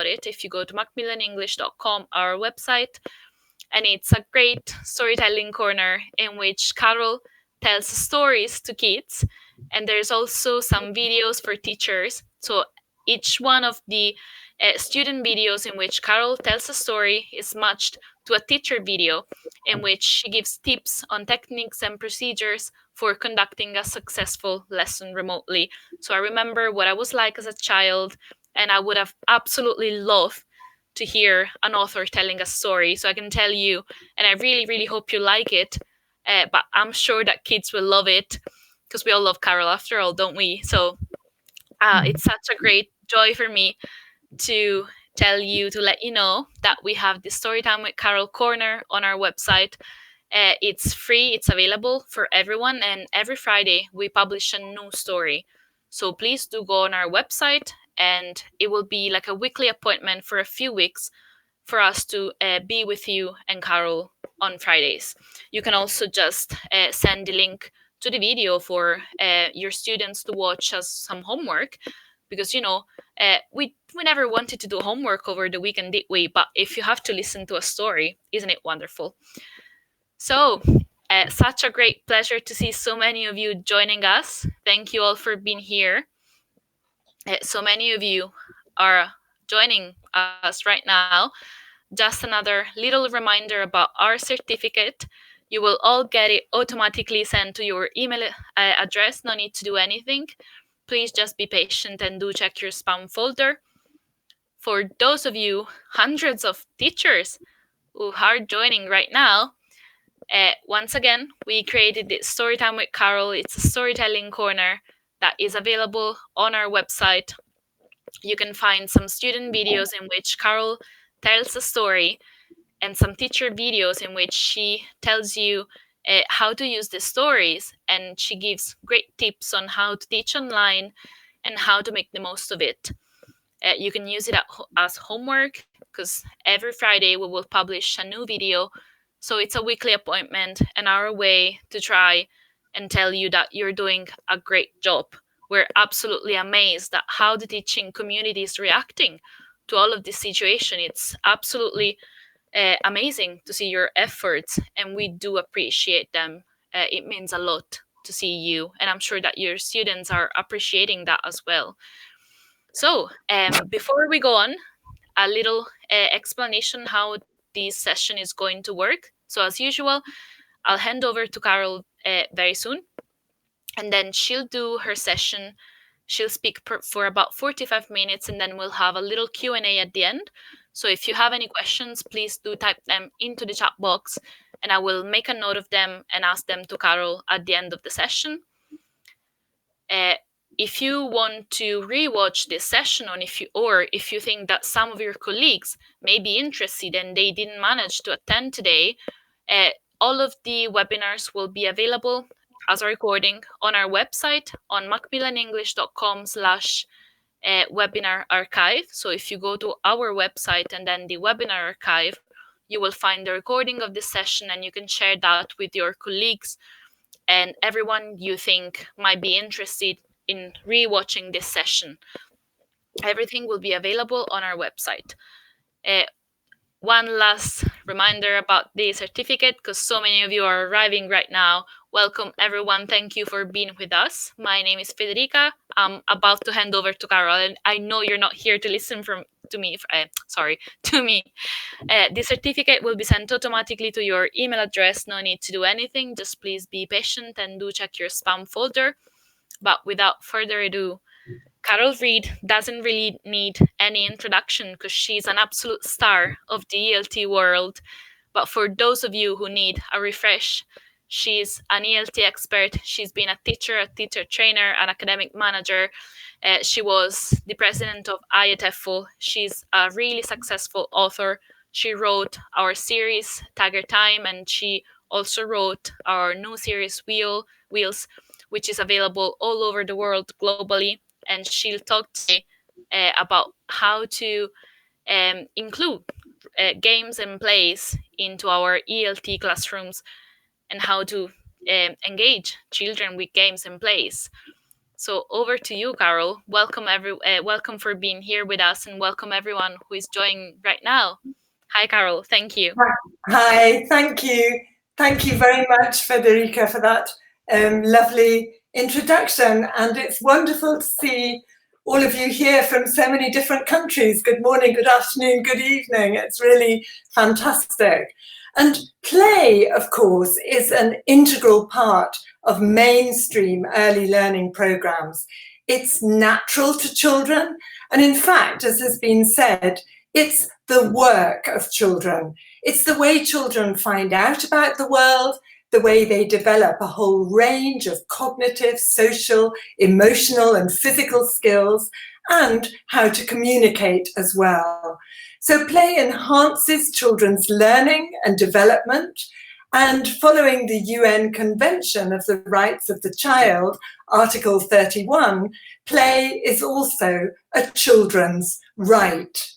it if you go to macmillanenglish.com, our website. And it's a great storytelling corner in which Carol tells stories to kids. And there's also some videos for teachers. So each one of the student videos in which Carol tells a story is matched to a teacher video in which she gives tips on techniques and procedures for conducting a successful lesson remotely. So I remember what I was like as a child, and I would have absolutely loved to hear an author telling a story. So I can tell you, and I really, really hope you like it. But I'm sure that kids will love it because we all love Carol after all, don't we? So it's such a great joy for me to to let you know that we have the Storytime with Carol corner on our website. It's free, it's available for everyone, and every Friday we publish a new story. So please do go on our website, and it will be like a weekly appointment for a few weeks for us to be with you and Carol on Fridays. You can also just send the link to the video for your students to watch as some homework, because we never wanted to do homework over the weekend, did we? But if you have to listen to a story, isn't it wonderful? So, such a great pleasure to see so many of you joining us. Thank you all for being here. So many of you are joining us right now. Just another little reminder about our certificate. You will all get it automatically sent to your email address. No need to do anything. Please just be patient and do check your spam folder. For those of you, hundreds of teachers who are joining right now, once again, we created this Storytime with Carol. It's a storytelling corner that is available on our website. You can find some student videos in which Carol tells a story, and some teacher videos in which she tells you how to use the stories, and she gives great tips on how to teach online and how to make the most of it. You can use it as homework, because every Friday we will publish a new video. So it's a weekly appointment and our way to try and tell you that you're doing a great job. We're absolutely amazed at how the teaching community is reacting to all of this situation. It's absolutely amazing to see your efforts, and we do appreciate them. It means a lot to see you, and I'm sure that your students are appreciating that as well. So, before we go on, a little explanation how this session is going to work. So, as usual, I'll hand over to Carol very soon, and then she'll do her session. She'll speak for about 45 minutes, and then we'll have a little Q&A at the end. So if you have any questions, please do type them into the chat box, and I will make a note of them and ask them to Carol at the end of the session. If you want to rewatch this session, or if you think that some of your colleagues may be interested and they didn't manage to attend today, all of the webinars will be available as a recording on our website on macmillanenglish.com/webinar archive. So if you go to our website and then the webinar archive, you will find the recording of this session, and you can share that with your colleagues and everyone you think might be interested in rewatching this session. Everything will be available on our website. One last reminder about the certificate, because so many of you are arriving right now. Welcome everyone. Thank you for being with us. My name is Federica. I'm about to hand over to Carol, and I know you're not here to listen to me. The certificate will be sent automatically to your email address. No need to do anything. Just please be patient and do check your spam folder. But without further ado, Carol Reed doesn't really need any introduction because she's an absolute star of the ELT world. But for those of you who need a refresh, she's an ELT expert. She's been a teacher trainer, an academic manager. She was the president of IETFL. She's a really successful author. She wrote our series, Tiger Time, and she also wrote our new series, Wheels, which is available all over the world globally. And she'll talk today about how to include games and plays into our ELT classrooms, and how to engage children with games and plays. So over to you, Carol. Welcome for being here with us, and welcome everyone who is joining right now. Hi, Carol. Thank you. Hi, thank you. Thank you very much, Federica, for that lovely introduction. And it's wonderful to see all of you here from so many different countries. Good morning, good afternoon, good evening. It's really fantastic. And play, of course, is an integral part of mainstream early learning programs. It's natural to children. And in fact, as has been said, it's the work of children. It's the way children find out about the world, the way they develop a whole range of cognitive, social, emotional, and physical skills, and how to communicate as well. So play enhances children's learning and development. And following the UN Convention of the Rights of the Child, Article 31, play is also a children's right.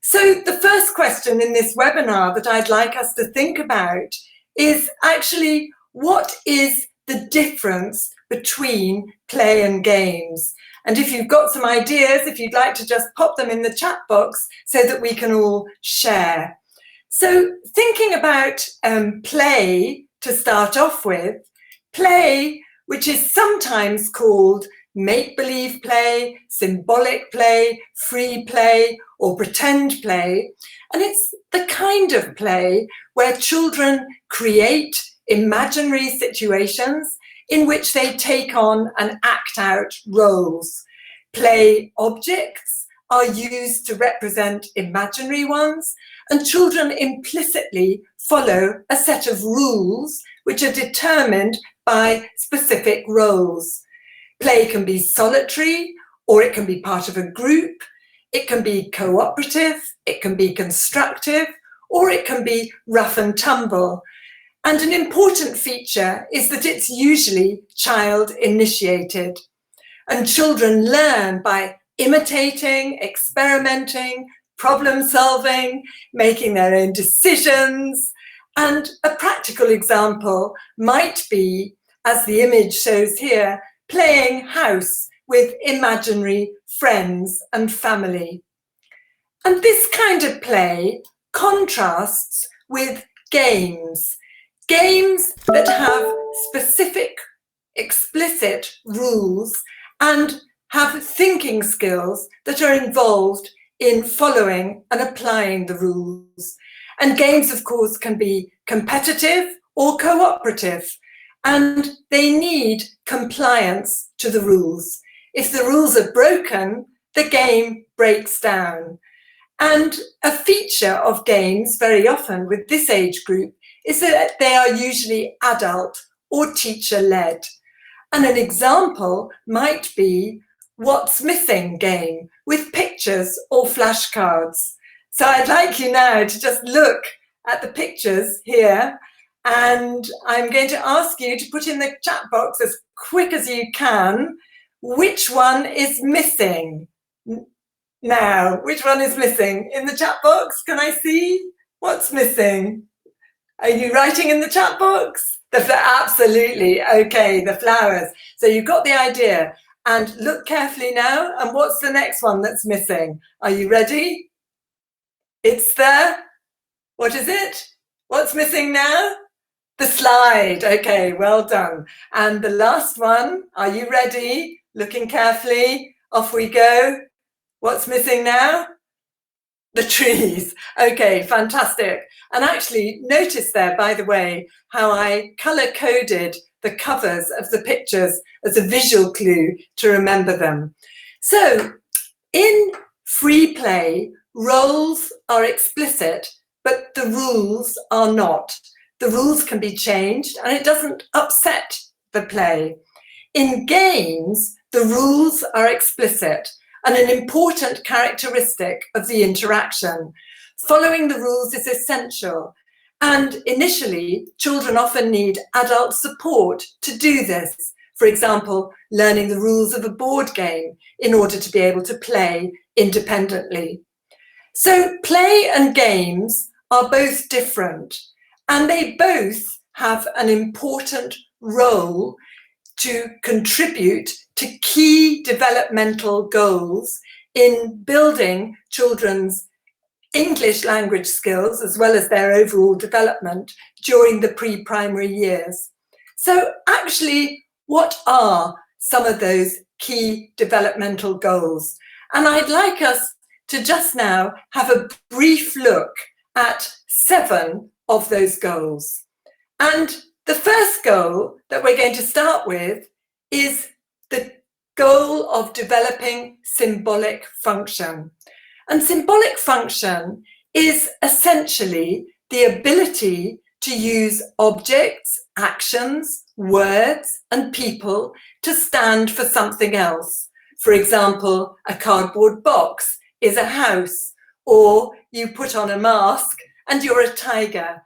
So the first question in this webinar that I'd like us to think about is actually, what is the difference between play and games? And if you've got some ideas, if you'd like to just pop them in the chat box so that we can all share. So thinking about play to start off with, play, which is sometimes called make-believe play, symbolic play, free play, or pretend play. And it's the kind of play where children create imaginary situations in which they take on and act out roles. Play objects are used to represent imaginary ones, and children implicitly follow a set of rules which are determined by specific roles. Play can be solitary, or it can be part of a group. It can be cooperative, it can be constructive, or it can be rough and tumble. And an important feature is that it's usually child-initiated. And children learn by imitating, experimenting, problem-solving, making their own decisions. And a practical example might be, as the image shows here, playing house with imaginary friends and family. And this kind of play contrasts with games, games that have specific, explicit rules and have thinking skills that are involved in following and applying the rules. And games, of course, can be competitive or cooperative, and they need compliance to the rules. If the rules are broken, the game breaks down. And a feature of games very often with this age group is that they are usually adult or teacher-led. And an example might be What's Missing game with pictures or flashcards. So I'd like you now to just look at the pictures here, and I'm going to ask you to put in the chat box as quick as you can which one is missing. Now, which one is missing? In the chat box, can I see what's missing? Are you writing in the chat box? Absolutely, okay, the flowers. So you've got the idea. And look carefully now, and what's the next one that's missing? Are you ready? It's there. What is it? What's missing now? The slide. Okay, well done. And the last one, are you ready? Looking carefully, off we go. What's missing now? The trees. Okay, fantastic. And actually, notice there, by the way, how I color-coded the covers of the pictures as a visual clue to remember them. So, in free play, roles are explicit, but the rules are not. The rules can be changed, and it doesn't upset the play. In games, the rules are explicit and an important characteristic of the interaction. Following the rules is essential, and initially, children often need adult support to do this. For example, learning the rules of a board game in order to be able to play independently. So play and games are both different, and they both have an important role to contribute to key developmental goals in building children's English language skills as well as their overall development during the pre-primary years. So actually, what are some of those key developmental goals? And I'd like us to just now have a brief look at 7 of those goals. And the first goal that we're going to start with is the goal of developing symbolic function. And symbolic function is essentially the ability to use objects, actions, words, and people to stand for something else. For example, a cardboard box is a house, or you put on a mask and you're a tiger.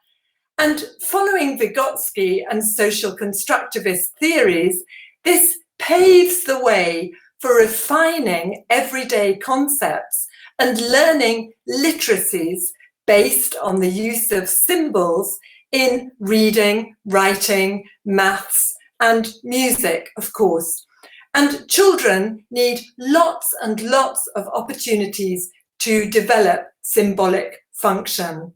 And following Vygotsky and social constructivist theories, this paves the way for refining everyday concepts and learning literacies based on the use of symbols in reading, writing, maths, and music, of course. And children need lots and lots of opportunities to develop symbolic function.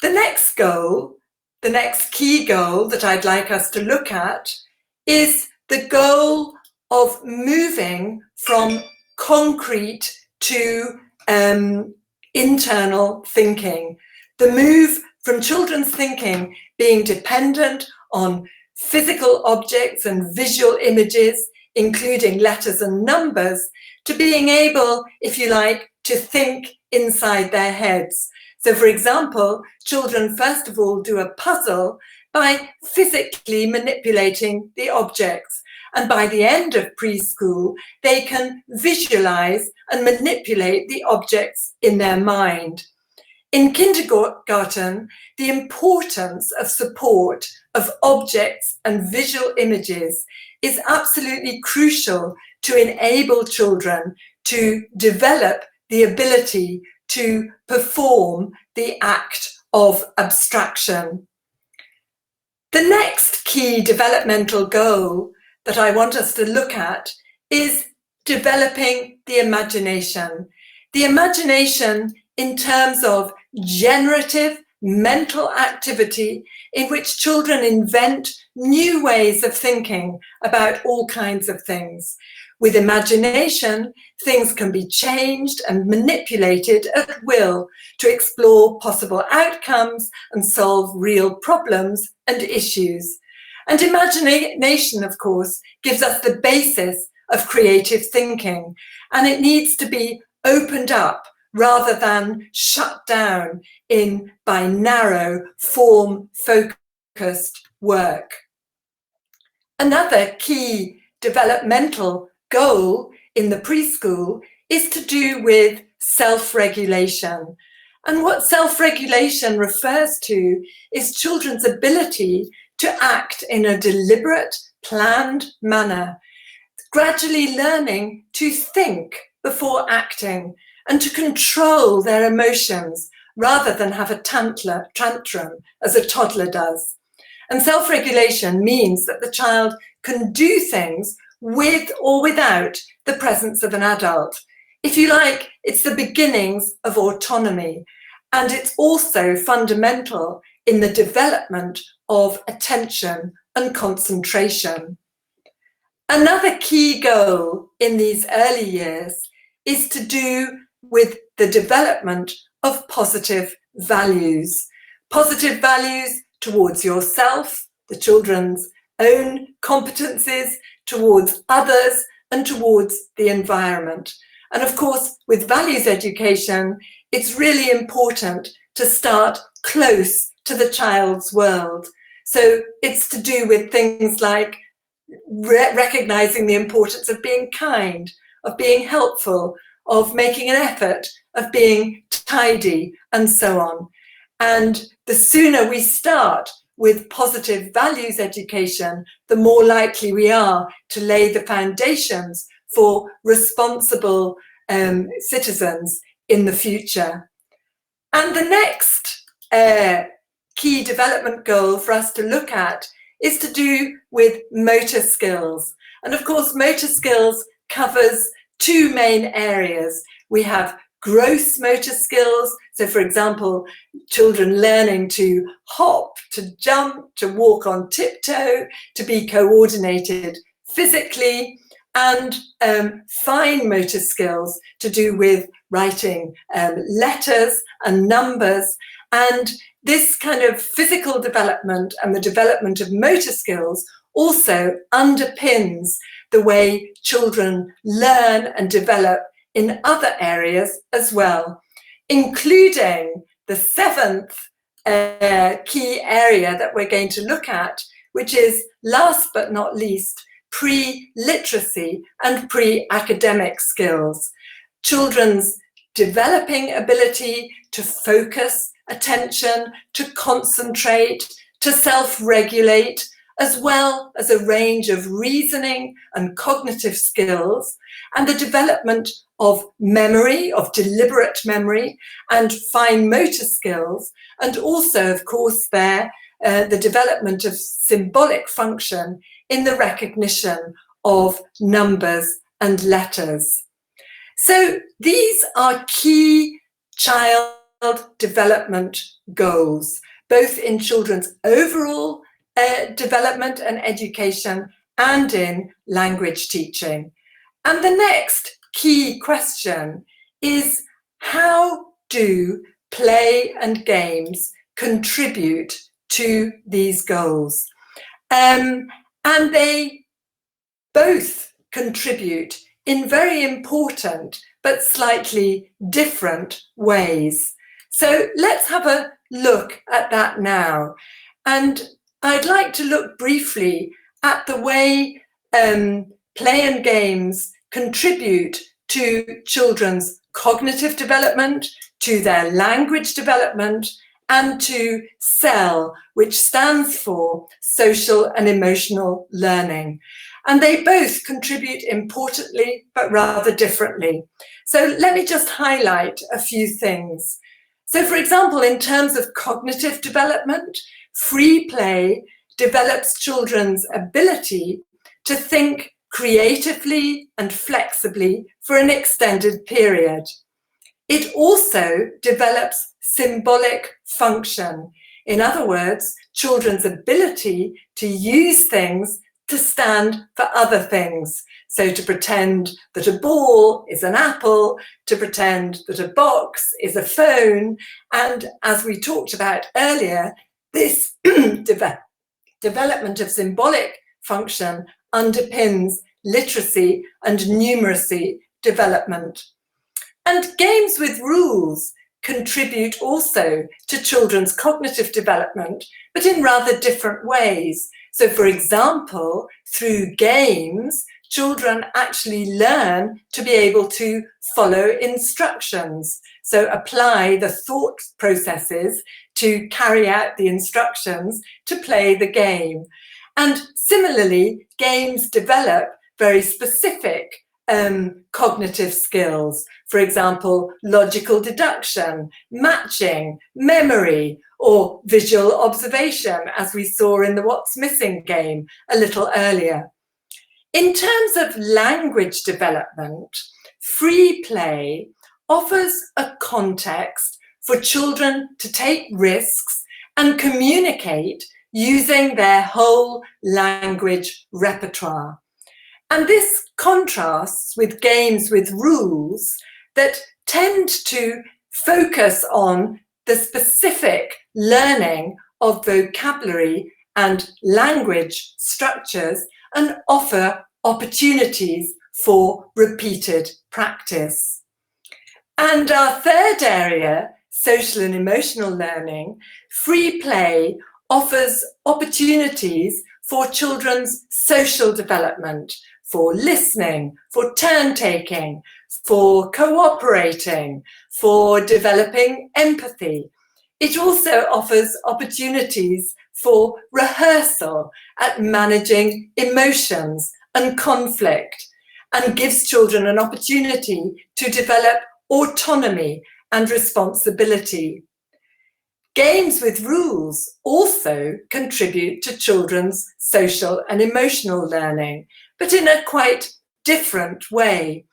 The next goal, the next key goal that I'd like us to look at is the goal of moving from concrete to internal thinking. The move from children's thinking being dependent on physical objects and visual images, including letters and numbers, to being able, if you like, to think inside their heads. So, for example, children first of all do a puzzle by physically manipulating the objects. And by the end of preschool, they can visualize and manipulate the objects in their mind. In kindergarten, the importance of support of objects and visual images is absolutely crucial to enable children to develop the ability to perform the act of abstraction. The next key developmental goal that I want us to look at is developing the imagination. The imagination in terms of generative mental activity in which children invent new ways of thinking about all kinds of things. With imagination, things can be changed and manipulated at will to explore possible outcomes and solve real problems and issues. And imagination, of course, gives us the basis of creative thinking, and it needs to be opened up rather than shut down by narrow, form-focused work. Another key developmental goal in the preschool is to do with self-regulation. And what self-regulation refers to is children's ability to act in a deliberate, planned manner, gradually learning to think before acting and to control their emotions rather than have a tantrum as a toddler does. And self-regulation means that the child can do things with or without the presence of an adult. If you like, it's the beginnings of autonomy, and it's also fundamental in the development of attention and concentration. Another key goal in these early years is to do with the development of positive values. Positive values towards yourself, the children's own competencies, towards others, and towards the environment. And of course, with values education, it's really important to start close to the child's world. So it's to do with things like recognizing the importance of being kind, of being helpful, of making an effort, of being tidy, and so on. And the sooner we start with positive values education, the more likely we are to lay the foundations for responsible citizens in the future. And the next key development goal for us to look at is to do with motor skills. And of course, motor skills covers two main areas. We have gross motor skills. So for example, children learning to hop, to jump, to walk on tiptoe, to be coordinated physically, and fine motor skills to do with writing letters and numbers. And this kind of physical development and the development of motor skills also underpins the way children learn and develop in other areas as well, including the seventh key area that we're going to look at, which is, last but not least, pre-literacy and pre-academic skills. Children's developing ability to focus attention, to concentrate, to self-regulate, as well as a range of reasoning and cognitive skills, and the development of memory, of deliberate memory, and fine motor skills, and also, of course, the development of symbolic function in the recognition of numbers and letters. So these are key child development goals, both in children's overall development and education and in language teaching. And the next key question is, how do play and games contribute to these goals? And they both contribute in very important but slightly different ways. So let's have a look at that now. And I'd like to look briefly at the way play and games contribute to children's cognitive development, to their language development, and to SEL, which stands for social and emotional learning. And they both contribute importantly, but rather differently. So let me just highlight a few things. So for example, in terms of cognitive development, free play develops children's ability to think creatively and flexibly for an extended period. It also develops symbolic function. In other words, children's ability to use things to stand for other things. So to pretend that a ball is an apple, to pretend that a box is a phone. And as we talked about earlier, this development of symbolic function underpins literacy and numeracy development. And games with rules contribute also to children's cognitive development, but in rather different ways. So for example, through games, children actually learn to be able to follow instructions. So apply the thought processes to carry out the instructions to play the game. And similarly, games develop very specific cognitive skills. For example, logical deduction, matching, memory, or visual observation, as we saw in the What's Missing game a little earlier. In terms of language development, free play offers a context for children to take risks and communicate using their whole language repertoire. And this contrasts with games with rules that tend to focus on the specific learning of vocabulary and language structures and offer opportunities for repeated practice. And our third area, social and emotional learning, free play offers opportunities for children's social development, for listening, for turn-taking, for cooperating, for developing empathy. It also offers opportunities for rehearsal at managing emotions and conflict, and gives children an opportunity to develop autonomy and responsibility. Games with rules also contribute to children's social and emotional learning but in a quite different way.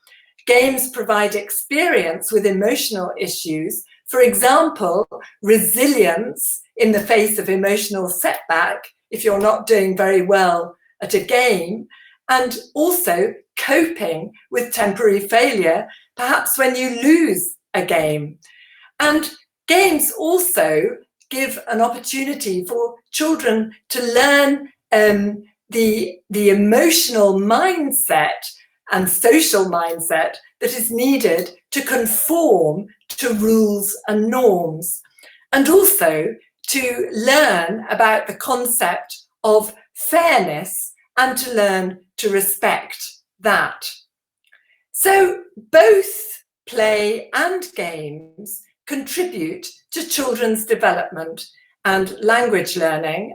Games provide experience with emotional issues. For example, resilience in the face of emotional setback, if you're not doing very well at a game, and also coping with temporary failure, perhaps when you lose a game. And games also give an opportunity for children to learn the emotional mindset and social mindset that is needed to conform to rules and norms, and also to learn about the concept of fairness and to learn to respect that. So both play and games contribute to children's development and language learning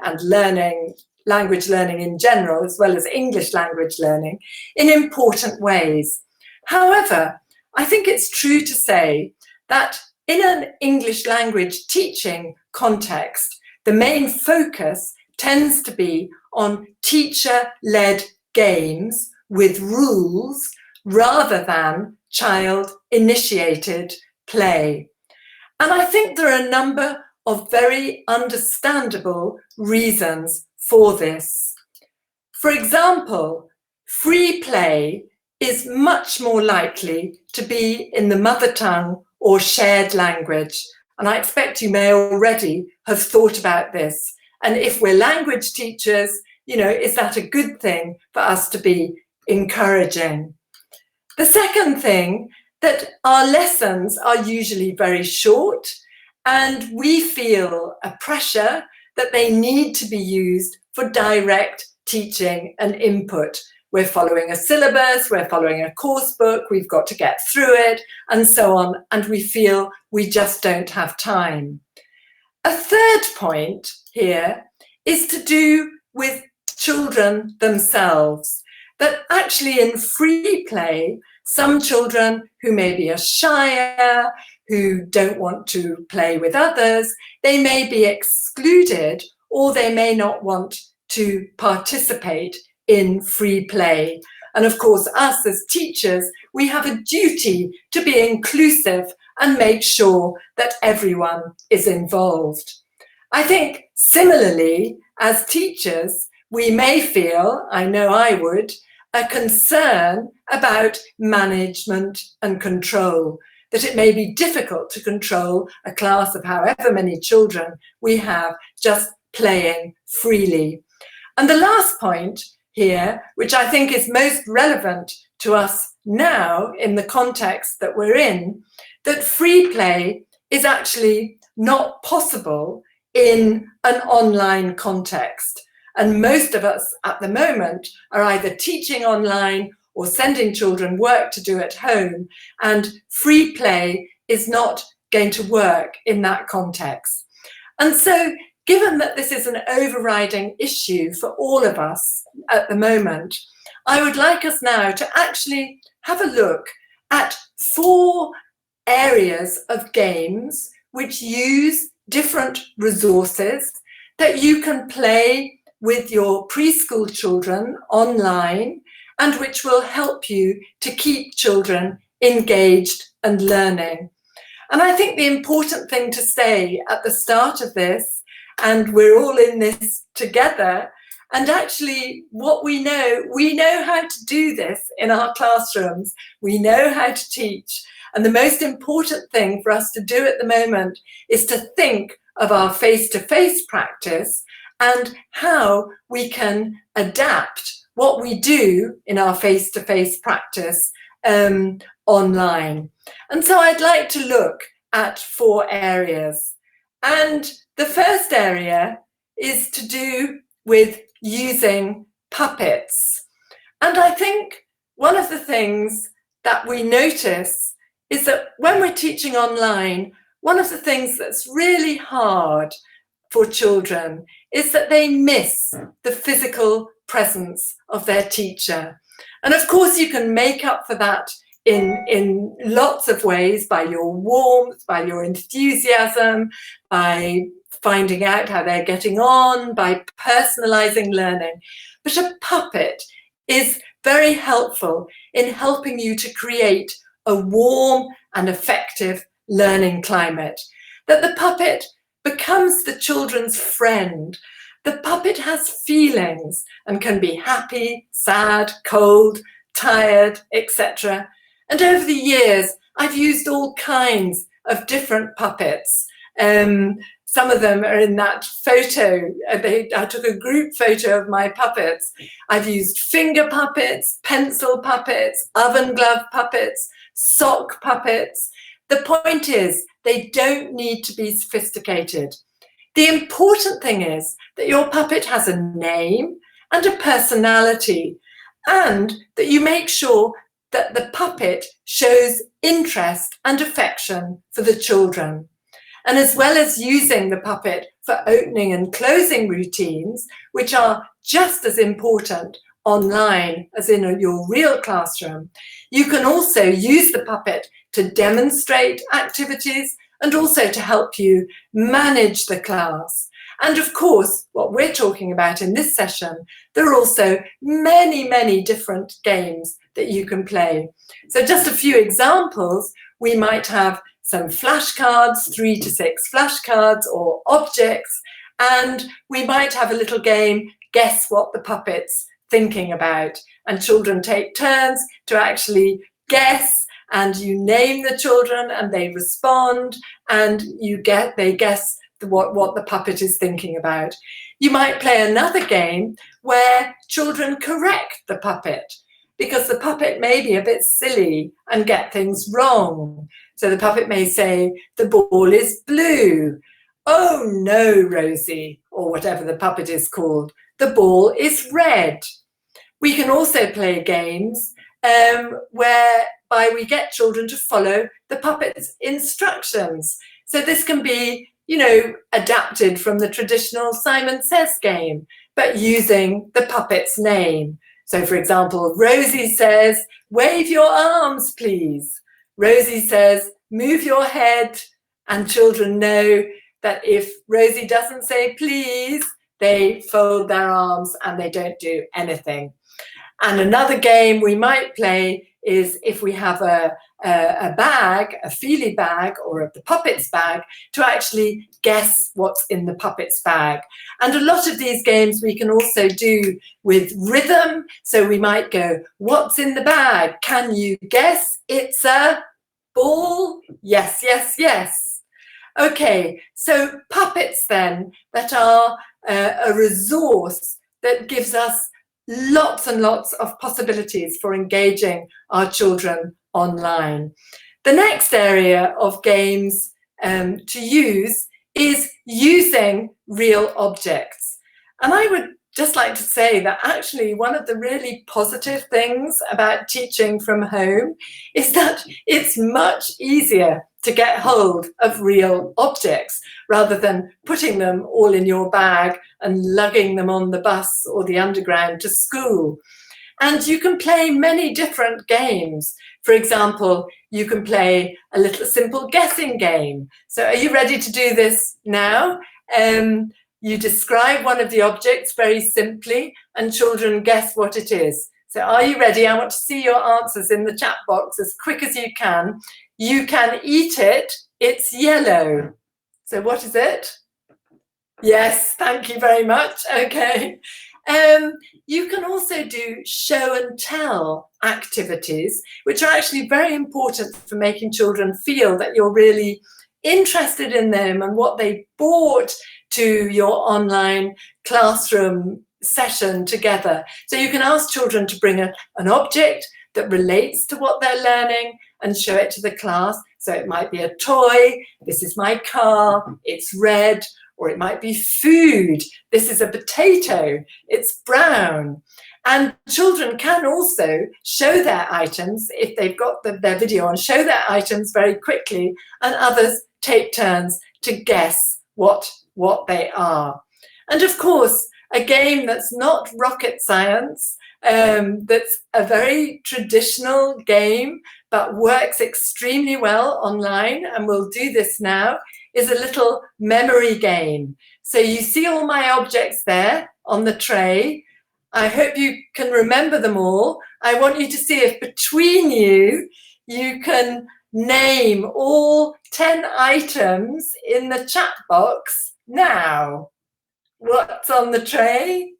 language learning in general, as well as English language learning, in important ways. However, I think it's true to say that in an English language teaching context, the main focus tends to be on teacher-led games with rules rather than child-initiated play. And I think there are a number of very understandable reasons for this. For example, free play is much more likely to be in the mother tongue or shared language. And I expect you may already have thought about this. And if we're language teachers, is that a good thing for us to be encouraging? The second thing, that our lessons are usually very short, and we feel a pressure that they need to be used for direct teaching and input. We're following a syllabus, we're following a course book, we've got to get through it, and so on, and we feel we just don't have time. A third point here is to do with children themselves, that actually in free play, some children who maybe are shyer, who don't want to play with others, they may be excluded, or they may not want to participate in free play. And of course, us as teachers, we have a duty to be inclusive and make sure that everyone is involved. I think similarly, as teachers, we may feel, I know I would, a concern about management and control, that it may be difficult to control a class of however many children we have just playing freely. And the last point here, which I think is most relevant to us now in the context that we're in, that free play is actually not possible in an online context. And most of us at the moment are either teaching online or sending children work to do at home, and free play is not going to work in that context. And so, given that this is an overriding issue for all of us at the moment, I would like us now to actually have a look at 4 areas of games which use different resources that you can play with your preschool children online, and which will help you to keep children engaged and learning. And I think the important thing to say at the start of this, and we're all in this together, and actually what we know how to do this in our classrooms, we know how to teach. And the most important thing for us to do at the moment is to think of our face-to-face practice and how we can adapt what we do in our face-to-face practice online. And so I'd like to look at 4 areas. And the first area is to do with using puppets. And I think one of the things that we notice is that when we're teaching online, one of the things that's really hard for children is that they miss the physical presence of their teacher. And of course, you can make up for that in lots of ways, by your warmth, by your enthusiasm, by finding out how they're getting on, by personalizing learning. But a puppet is very helpful in helping you to create a warm and effective learning climate. That the puppet becomes the children's friend. The puppet has feelings and can be happy, sad, cold, tired, etc. And over the years, I've used all kinds of different puppets. Some of them are in that photo. I took a group photo of my puppets. I've used finger puppets, pencil puppets, oven glove puppets, sock puppets. The point is, they don't need to be sophisticated. The important thing is that your puppet has a name and a personality, and that you make sure that the puppet shows interest and affection for the children. And as well as using the puppet for opening and closing routines, which are just as important online as in your real classroom, you can also use the puppet to demonstrate activities and also to help you manage the class. And of course, what we're talking about in this session, there are also many, many different games that you can play. So just a few examples, we might have some flashcards, 3 to 6 flashcards or objects, and we might have a little game, guess what the puppet's thinking about. And children take turns to actually guess, and you name the children and they respond, and they guess what the puppet is thinking about. You might play another game where children correct the puppet, because the puppet may be a bit silly and get things wrong. So the puppet may say, the ball is blue. Oh no, Rosie, or whatever the puppet is called, the ball is red. We can also play games whereby we get children to follow the puppet's instructions. So this can be, adapted from the traditional Simon Says game, but using the puppet's name. So for example, Rosie says, wave your arms, please. Rosie says, move your head, and children know that if Rosie doesn't say please, they fold their arms and they don't do anything. And another game we might play is if we have a bag, a feely bag or the puppet's bag, to actually guess what's in the puppet's bag. And a lot of these games we can also do with rhythm. So we might go, what's in the bag? Can you guess? It's a ball? Yes, yes, yes. Okay, so puppets then that are a resource that gives us lots and lots of possibilities for engaging our children online. The next area of games to use is using real objects. And I would just like to say that actually one of the really positive things about teaching from home is that it's much easier to get hold of real objects rather than putting them all in your bag and lugging them on the bus or the underground to school. And you can play many different games. For example, you can play a little simple guessing game. So are you ready to do this now? You describe one of the objects very simply and children guess what it is. So are you ready? I want to see your answers in the chat box as quick as you can. You can eat it. It's yellow. So what is it? Yes, thank you very much. Okay. You can also do show and tell activities, which are actually very important for making children feel that you're really interested in them and what they brought to your online classroom session together. So you can ask children to bring an object that relates to what they're learning and show it to the class. So it might be a toy, this is my car, it's red, or it might be food, this is a potato, it's brown. And children can also show their items, if they've got their video on, show their items very quickly, and others take turns to guess what they are. And of course, a game that's not rocket science, that's a very traditional game but works extremely well online, and we'll do this now, is a little memory game. So you see all my objects there on the tray. I hope you can remember them all. I want you to see if between you, you can name all 10 items in the chat box now. What's on the tray?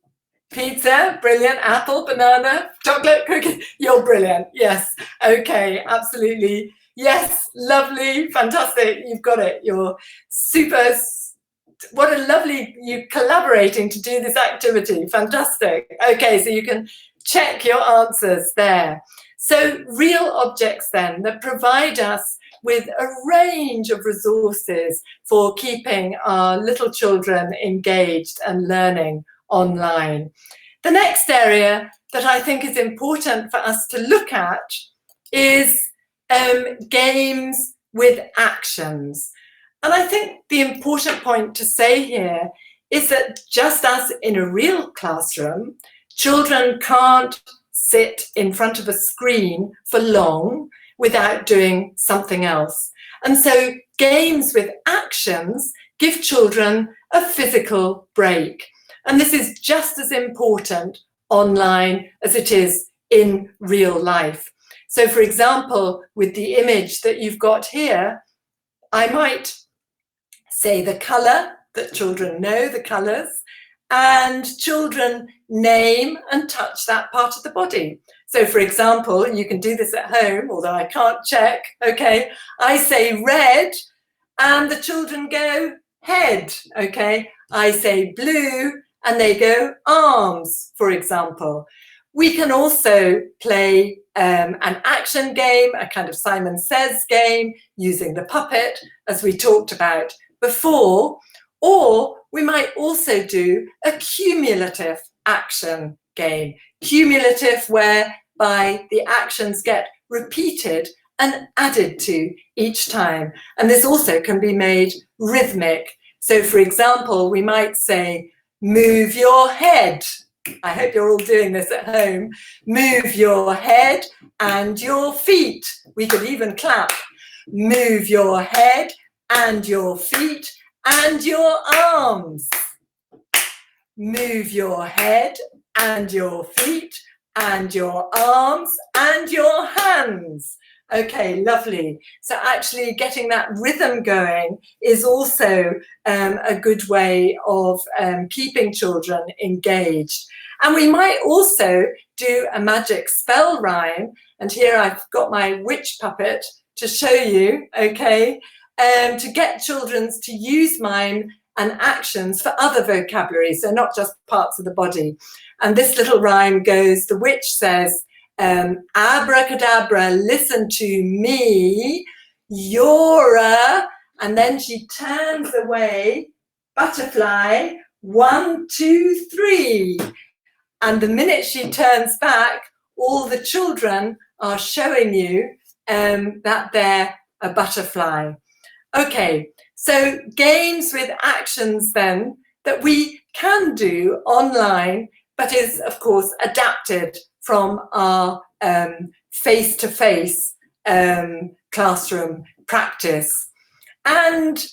Pizza, brilliant. Apple, banana, chocolate, cookie. You're brilliant. Yes. Okay, absolutely. Yes, lovely, fantastic. You've got it. You're super. What a lovely, you collaborating to do this activity. Fantastic. Okay, so you can check your answers there. So real objects then that provide us with a range of resources for keeping our little children engaged and learning online. The next area that I think is important for us to look at is games with actions. And I think the important point to say here is that just as in a real classroom, children can't sit in front of a screen for long without doing something else. And so games with actions give children a physical break. And this is just as important online as it is in real life. So for example, with the image that you've got here, I might say the colour that children know, the colours, and children name and touch that part of the body. So for example, you can do this at home, although I can't check, okay? I say red and the children go head, okay? I say blue and they go arms, for example. We can also play an action game, a kind of Simon Says game, using the puppet, as we talked about before, or we might also do a cumulative action game. Cumulative, whereby the actions get repeated and added to each time. And this also can be made rhythmic. So for example, we might say, move your head. I hope you're all doing this at home. Move your head and your feet. We could even clap. Move your head and your feet and your arms. Move your head and your feet and your arms and your hands. Okay, lovely. So actually getting that rhythm going is also a good way of keeping children engaged. And we might also do a magic spell rhyme. And here I've got my witch puppet to show you, okay, to get children to use mime and actions for other vocabulary, so not just parts of the body. And this little rhyme goes, the witch says, abracadabra, listen to me, you're a, and then she turns away, butterfly, 1, 2, 3. And the minute she turns back, all the children are showing you that they're a butterfly. Okay, so games with actions then that we can do online, but is of course adapted from our face-to-face classroom practice. And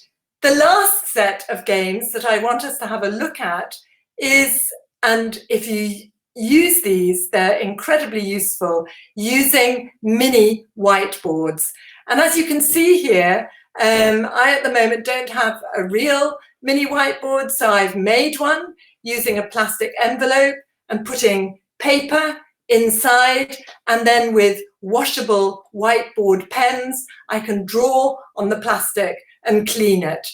the last set of games that I want us to have a look at is, and if you use these, they're incredibly useful, using mini whiteboards. And as you can see here, I at the moment don't have a real mini whiteboard, so I've made one using a plastic envelope and putting paper inside, and then with washable whiteboard pens, I can draw on the plastic and clean it.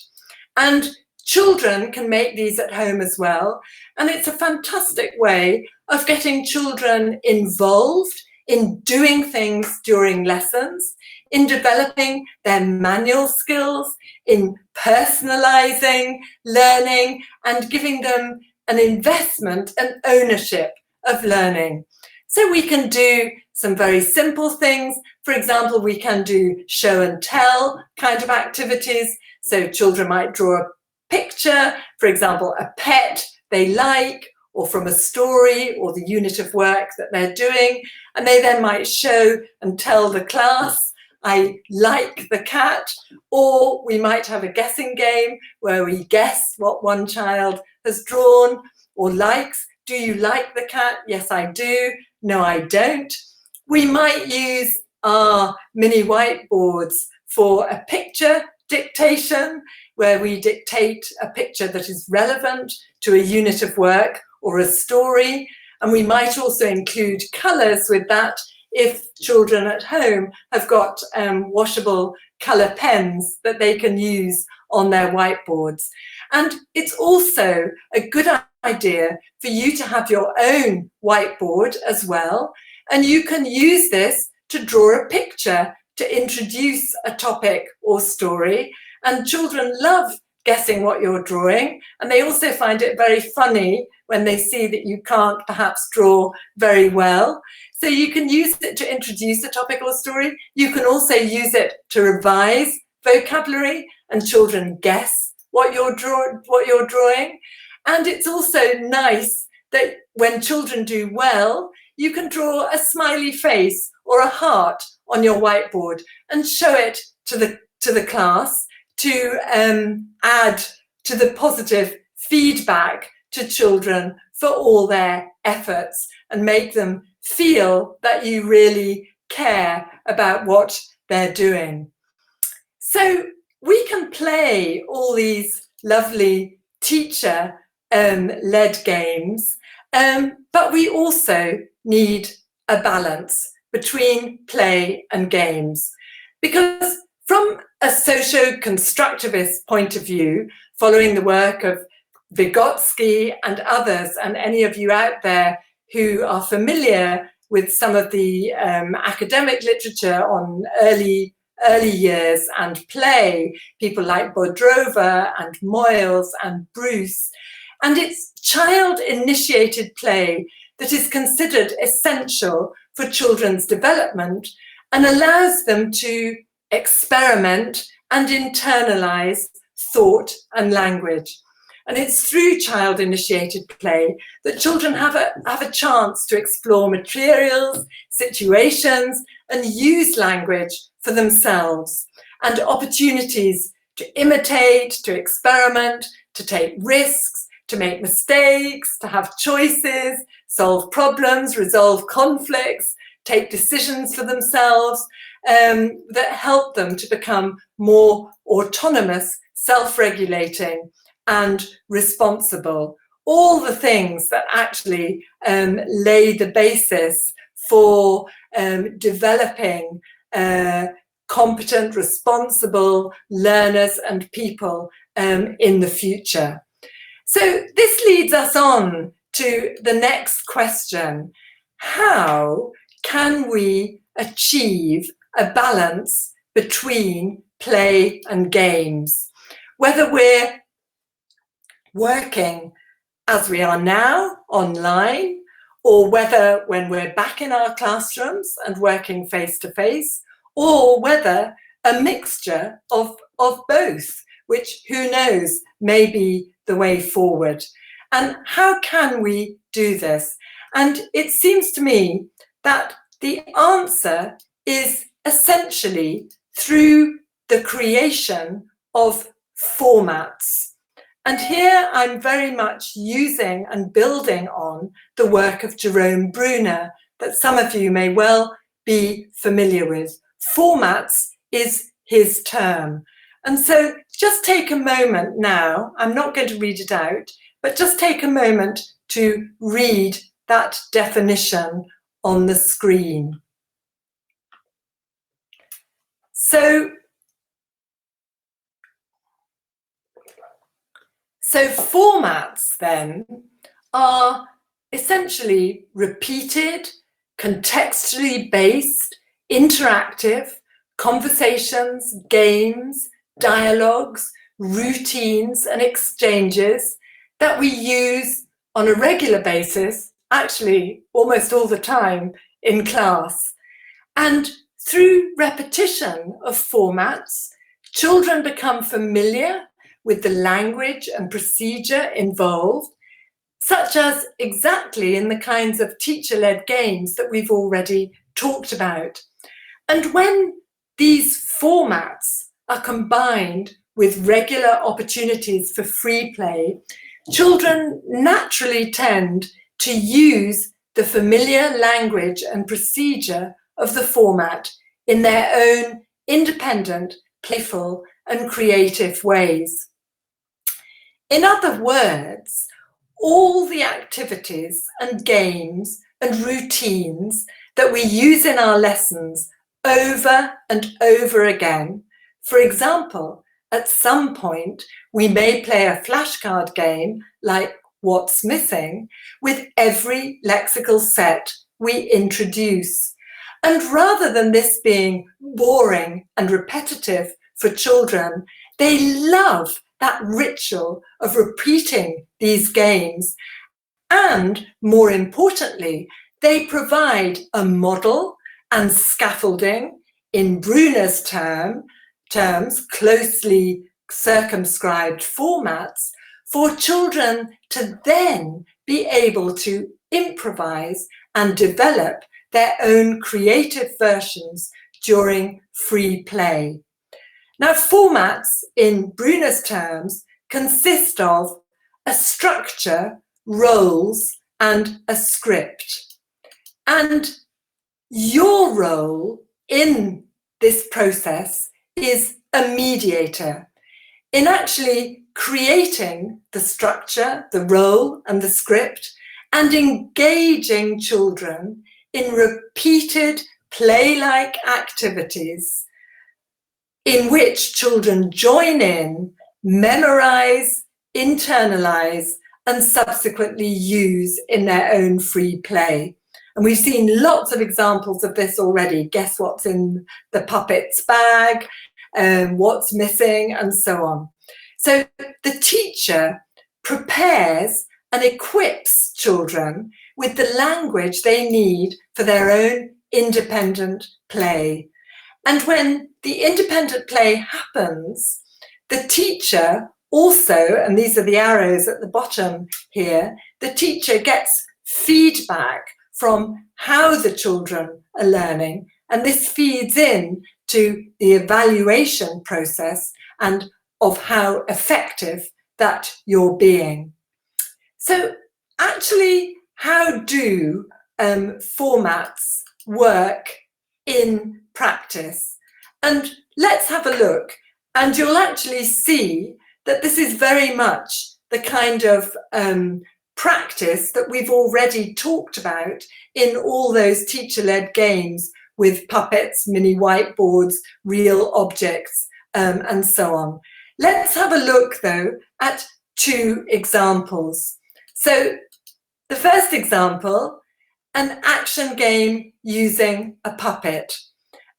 And children can make these at home as well. And it's a fantastic way of getting children involved in doing things during lessons, in developing their manual skills, in personalizing learning, and giving them an investment and ownership of learning. So we can do some very simple things. For example, we can do show and tell kind of activities. So children might draw a picture, for example, a pet they like, or from a story or the unit of work that they're doing. And they then might show and tell the class, I like the cat. Or we might have a guessing game where we guess what one child has drawn or likes. Do you like the cat? Yes, I do. No, I don't. We might use our mini whiteboards for a picture dictation, where we dictate a picture that is relevant to a unit of work or a story. And we might also include colours with that if children at home have got washable colour pens that they can use on their whiteboards. And it's also a good idea for you to have your own whiteboard as well. And you can use this to draw a picture to introduce a topic or story. And children love guessing what you're drawing. And they also find it very funny when they see that you can't perhaps draw very well. So you can use it to introduce a topic or story. You can also use it to revise vocabulary and children guess what you're drawing. And it's also nice that when children do well, you can draw a smiley face or a heart on your whiteboard and show it to the class to add to the positive feedback to children for all their efforts and make them feel that you really care about what they're doing. So we can play all these lovely teacher-led games, but we also need a balance between play and games. Because from a socio-constructivist point of view, following the work of Vygotsky and others, and any of you out there who are familiar with some of the academic literature on early years and play, people like Bodrova and Moyles and Bruce, and it's child-initiated play that is considered essential for children's development and allows them to experiment and internalize thought and language. And it's through child-initiated play that children have a chance to explore materials, situations, and use language for themselves, and opportunities to imitate, to experiment, to take risks, to make mistakes, to have choices, solve problems, resolve conflicts, take decisions for themselves that help them to become more autonomous, self-regulating, and responsible. All the things that actually lay the basis for developing competent, responsible learners and people in the future. So this leads us on to the next question. How can we achieve a balance between play and games? Whether we're working as we are now online, or whether when we're back in our classrooms and working face to face, or whether a mixture of both, which who knows may be the way forward. And how can we do this? And it seems to me that the answer is essentially through the creation of formats. And here I'm very much using and building on the work of Jerome Bruner that some of you may well be familiar with. Formats is his term. And so just take a moment now, I'm not going to read it out, but just take a moment to read that definition on the screen. So formats then are essentially repeated, contextually based, interactive conversations, games, dialogues, routines and exchanges that we use on a regular basis, actually almost all the time in class. And through repetition of formats, children become familiar with the language and procedure involved, such as exactly in the kinds of teacher-led games that we've already talked about. And when these formats are combined with regular opportunities for free play, children naturally tend to use the familiar language and procedure of the format in their own independent, playful, and creative ways. In other words, all the activities and games and routines that we use in our lessons over and over again. For example, at some point, we may play a flashcard game like What's Missing with every lexical set we introduce. And rather than this being boring and repetitive for children, they love that ritual of repeating these games. And more importantly, they provide a model and scaffolding, in Bruner's terms, closely circumscribed formats, for children to then be able to improvise and develop their own creative versions during free play. Now, formats, in Bruner's terms, consist of a structure, roles, and a script. And your role in this process is a mediator in actually creating the structure, the role, and the script, and engaging children in repeated play-like activities in which children join in, memorize, internalize, and subsequently use in their own free play. And we've seen lots of examples of this already. Guess what's in the puppet's bag, what's missing, and so on. So the teacher prepares and equips children with the language they need for their own independent play. And when the independent play happens, the teacher also, and these are the arrows at the bottom here, the teacher gets feedback from how the children are learning, and this feeds in to the evaluation process and of how effective that you're being. So actually, how do formats work in practice? And let's have a look, and you'll actually see that this is very much the kind of practice that we've already talked about in all those teacher-led games with puppets, mini whiteboards, real objects, and so on. Let's have a look, though, at two examples. So the first example, an action game using a puppet.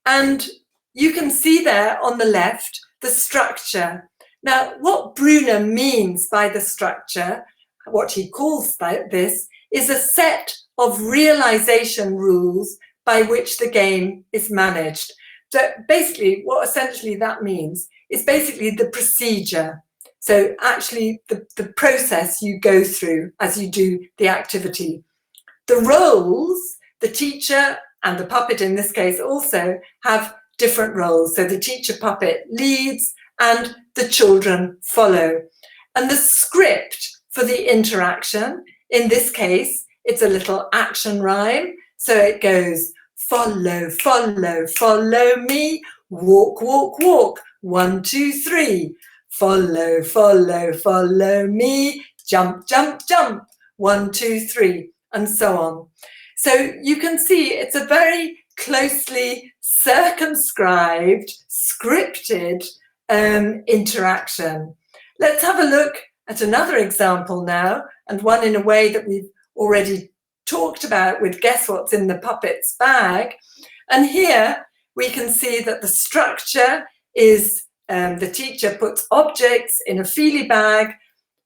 And you can see there on the left the structure. Now, what Bruner means by the structure, what he calls this, is a set of realization rules by which the game is managed. So basically, what essentially that means is basically the procedure. So actually the process you go through as you do the activity. The roles, the teacher and the puppet in this case also have different roles. So the teacher puppet leads and the children follow. And the script for the interaction, in this case, it's a little action rhyme. So it goes, follow, follow, follow me, walk, walk, walk, 1, 2, 3. Follow, follow, follow me, jump, jump, jump, 1, 2, 3, and so on. So you can see it's a very closely circumscribed, scripted interaction. Let's have a look at another example now, and one in a way that we've already talked about with Guess What's in the Puppet's Bag. And here we can see that the structure is the teacher puts objects in a feely bag,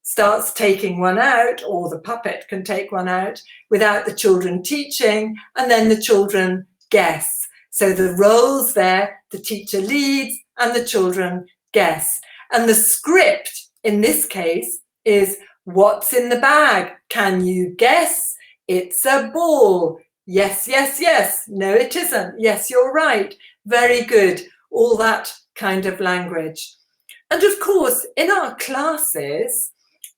starts taking one out, or the puppet can take one out without the children teaching, and then the children guess. So the roles there, the teacher leads and the children guess. And the script in this case is, what's in the bag? Can you guess? It's a ball. Yes, yes, yes. No, it isn't. Yes, you're right. Very good. All that kind of language. And of course, in our classes,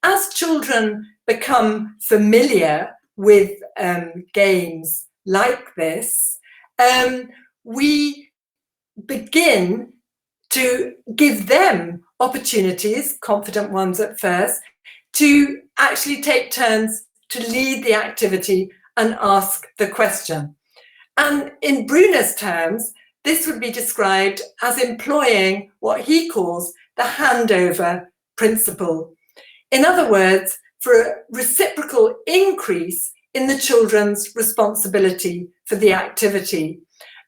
as children become familiar with games like this, we begin to give them opportunities, confident ones at first, to actually take turns to lead the activity and ask the question. And in Bruner's terms, this would be described as employing what he calls the handover principle. In other words, for a reciprocal increase in the children's responsibility for the activity.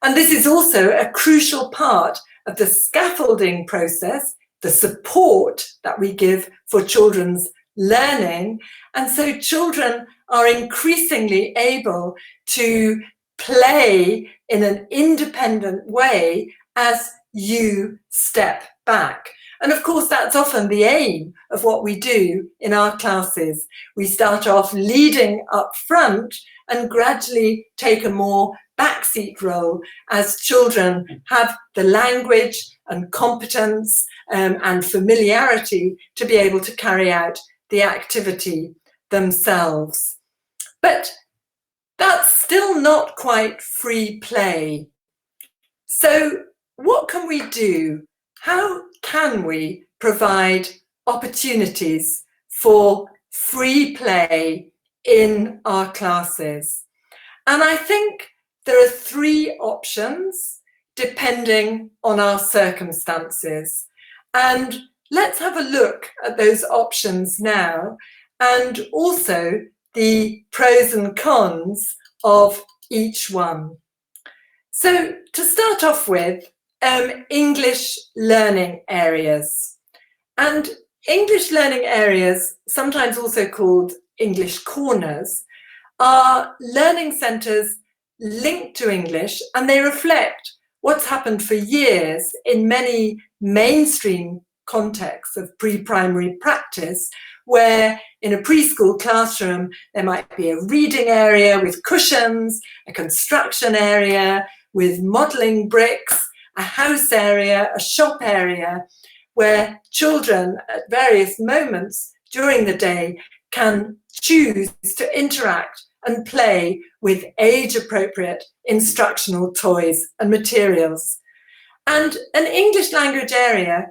And this is also a crucial part of the scaffolding process, the support that we give for children's learning. And so children are increasingly able to play in an independent way as you step back. And of course, that's often the aim of what we do in our classes. We start off leading up front and gradually take a more backseat role as children have the language and competence and familiarity to be able to carry out the activity themselves. But that's still not quite free play. So what can we do? How can we provide opportunities for free play in our classes? And I think there are three options depending on our circumstances. And let's have a look at those options now, and also the pros and cons of each one. So to start off with, English learning areas. And English learning areas, sometimes also called English corners, are learning centres linked to English, and they reflect what's happened for years in many mainstream contexts of pre-primary practice, where in a preschool classroom there might be a reading area with cushions, a construction area with modelling bricks, a house area, a shop area, where children at various moments during the day can choose to interact and play with age-appropriate instructional toys and materials. And an English language area,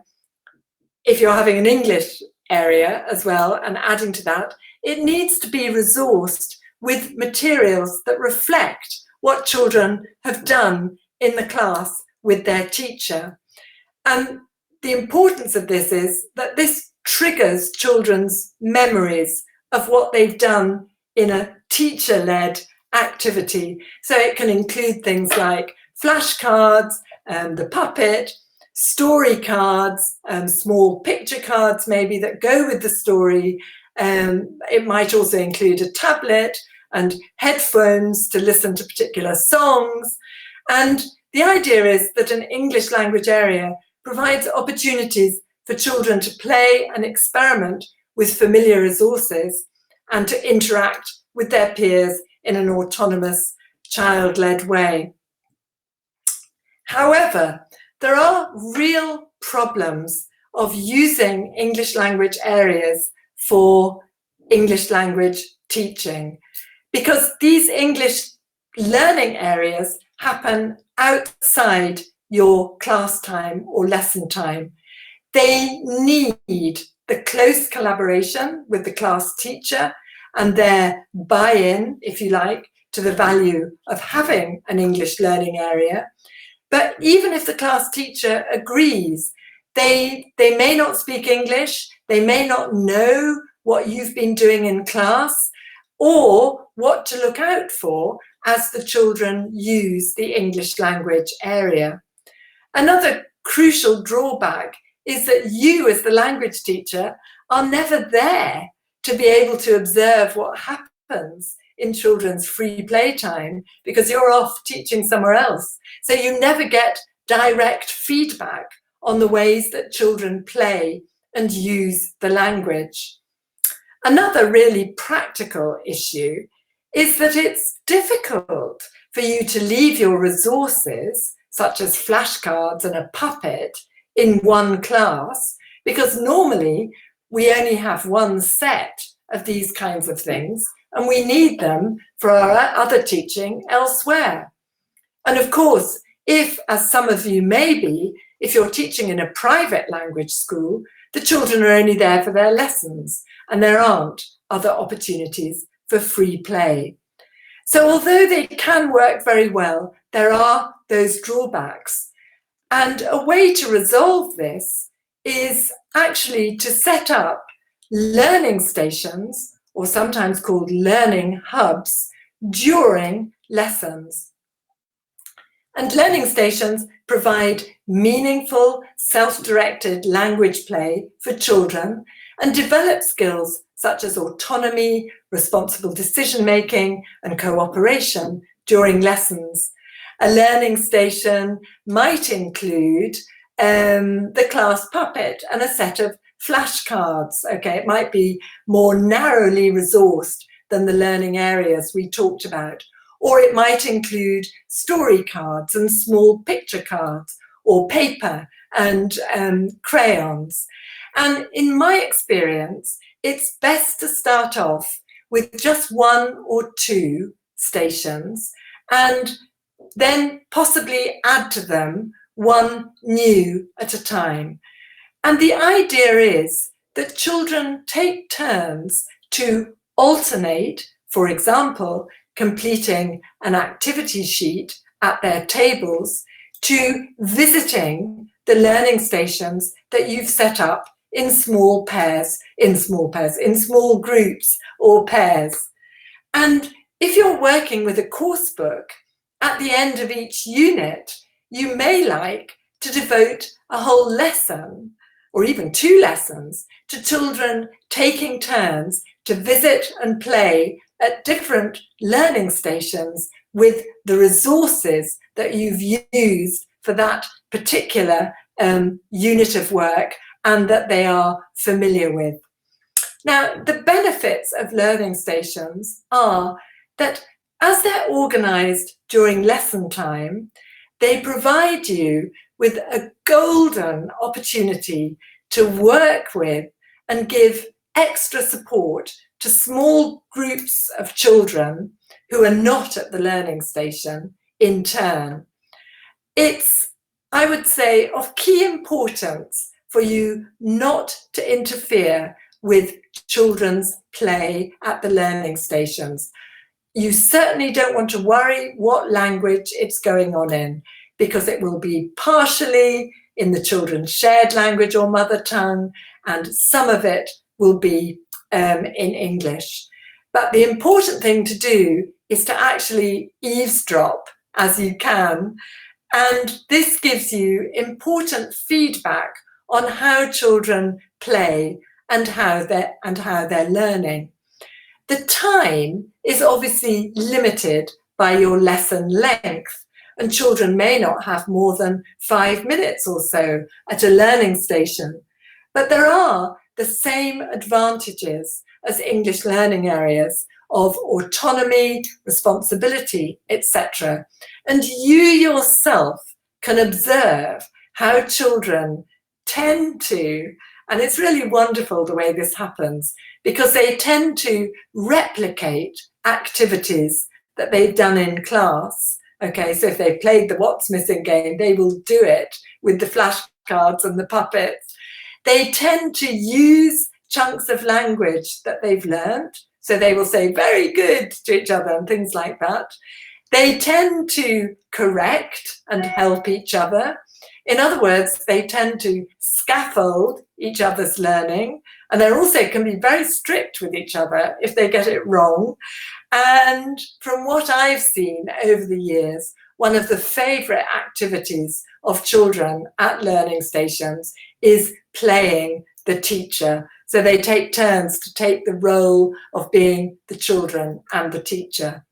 if you're having an English area as well and adding to that, it needs to be resourced with materials that reflect what children have done in the class with their teacher. And the importance of this is that this triggers children's memories of what they've done in a teacher-led activity. So it can include things like flashcards, the puppet, story cards, small picture cards maybe that go with the story. It might also include a tablet and headphones to listen to particular songs. And the idea is that an English language area provides opportunities for children to play and experiment with familiar resources and to interact with their peers in an autonomous, child-led way. However, there are real problems of using English language areas for English language teaching, because these English learning areas happen outside your class time or lesson time. They need the close collaboration with the class teacher and their buy-in, if you like, to the value of having an English learning area. But even if the class teacher agrees, they may not speak English, they may not know what you've been doing in class or what to look out for as the children use the English language area. Another crucial drawback is that you, as the language teacher, are never there to be able to observe what happens in children's free play time because you're off teaching somewhere else. So you never get direct feedback on the ways that children play and use the language. Another really practical issue is that it's difficult for you to leave your resources, such as flashcards and a puppet, in one class, because normally we only have one set of these kinds of things, and we need them for our other teaching elsewhere. And of course, if, as some of you may be, if you're teaching in a private language school, the children are only there for their lessons and there aren't other opportunities for free play. So although they can work very well, there are those drawbacks. And a way to resolve this is actually to set up learning stations, or sometimes called learning hubs, during lessons. And learning stations provide meaningful, self-directed language play for children and develop skills such as autonomy, responsible decision-making, and cooperation during lessons. A learning station might include the class puppet and a set of flashcards. Okay, it might be more narrowly resourced than the learning areas we talked about. Or it might include story cards and small picture cards, or paper and crayons. And in my experience, it's best to start off with just one or two stations and then possibly add to them one new at a time. And the idea is that children take turns to alternate, for example, completing an activity sheet at their tables, to visiting the learning stations that you've set up in small groups or pairs. And if you're working with a course book, at the end of each unit, you may like to devote a whole lesson or even two lessons to children taking turns to visit and play at different learning stations with the resources that you've used for that particular unit of work and that they are familiar with. Now, the benefits of learning stations are that as they're organised during lesson time, they provide you with a golden opportunity to work with and give extra support to small groups of children who are not at the learning station in turn. It's, I would say, of key importance for you not to interfere with children's play at the learning stations. You certainly don't want to worry what language it's going on in, because it will be partially in the children's shared language or mother tongue, and some of it will be in English. But the important thing to do is to actually eavesdrop as you can, and this gives you important feedback on how children play and how they're learning. The time is obviously limited by your lesson length, and children may not have more than 5 minutes or so at a learning station. But there are the same advantages as English learning areas of autonomy, responsibility, etc. And you yourself can observe how children tend to, and it's really wonderful the way this happens, because they tend to replicate activities that they've done in class. Okay, so if they've played the What's Missing game, they will do it with the flashcards and the puppets. They tend to use chunks of language that they've learned. So they will say very good to each other and things like that. They tend to correct and help each other. In other words, they tend to scaffold each other's learning, and they also can be very strict with each other if they get it wrong. And from what I've seen over the years, one of the favourite activities of children at learning stations is playing the teacher. So they take turns to take the role of being the children and the teacher.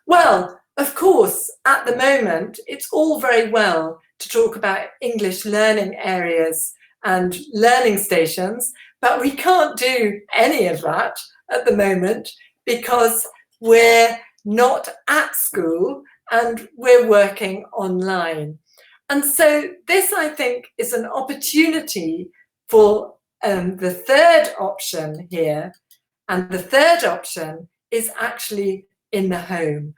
Well, of course, at the moment, it's all very well to talk about English learning areas and learning stations, but we can't do any of that at the moment because we're not at school and we're working online. And so this, I think, is an opportunity for the third option here. And the third option is actually in the home.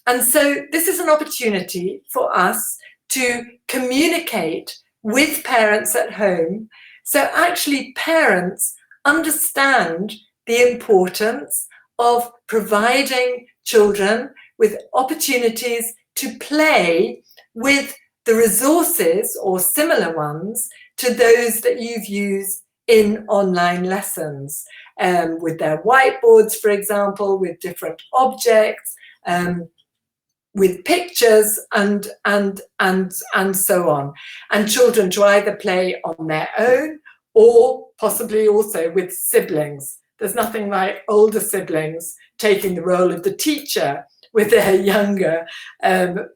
And so this is an opportunity for us to communicate with parents at home. So actually parents understand the importance of providing children with opportunities to play with the resources or similar ones to those that you've used in online lessons, with their whiteboards, for example, with different objects, with pictures and so on. And children to either play on their own or possibly also with siblings. There's nothing like older siblings taking the role of the teacher with their younger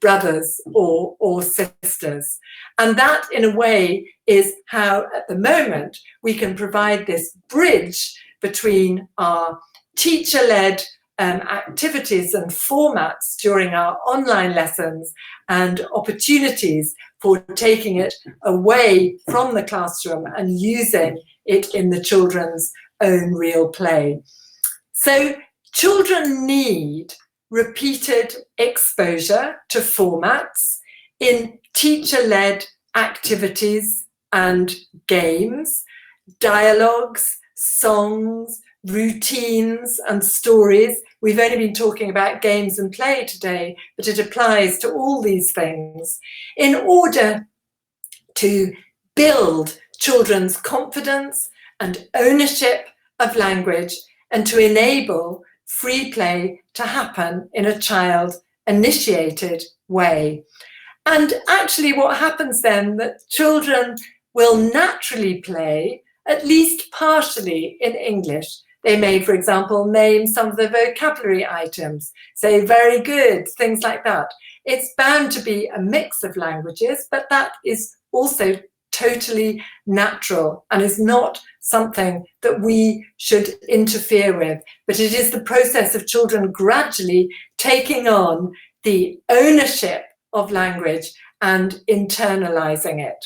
brothers or sisters. And that, in a way, is how, at the moment, we can provide this bridge between our teacher-led activities and formats during our online lessons and opportunities for taking it away from the classroom and using it in the children's own real play. So children need repeated exposure to formats in teacher-led activities and games, dialogues, songs, routines and stories. We've only been talking about games and play today, but it applies to all these things in order to build children's confidence and ownership of language and to enable free play to happen in a child-initiated way. And actually what happens then, that children will naturally play at least partially in English. They may, for example, name some of the vocabulary items, say very good, things like that. It's bound to be a mix of languages, but that is also totally natural and is not something that we should interfere with. But it is the process of children gradually taking on the ownership of language and internalizing it.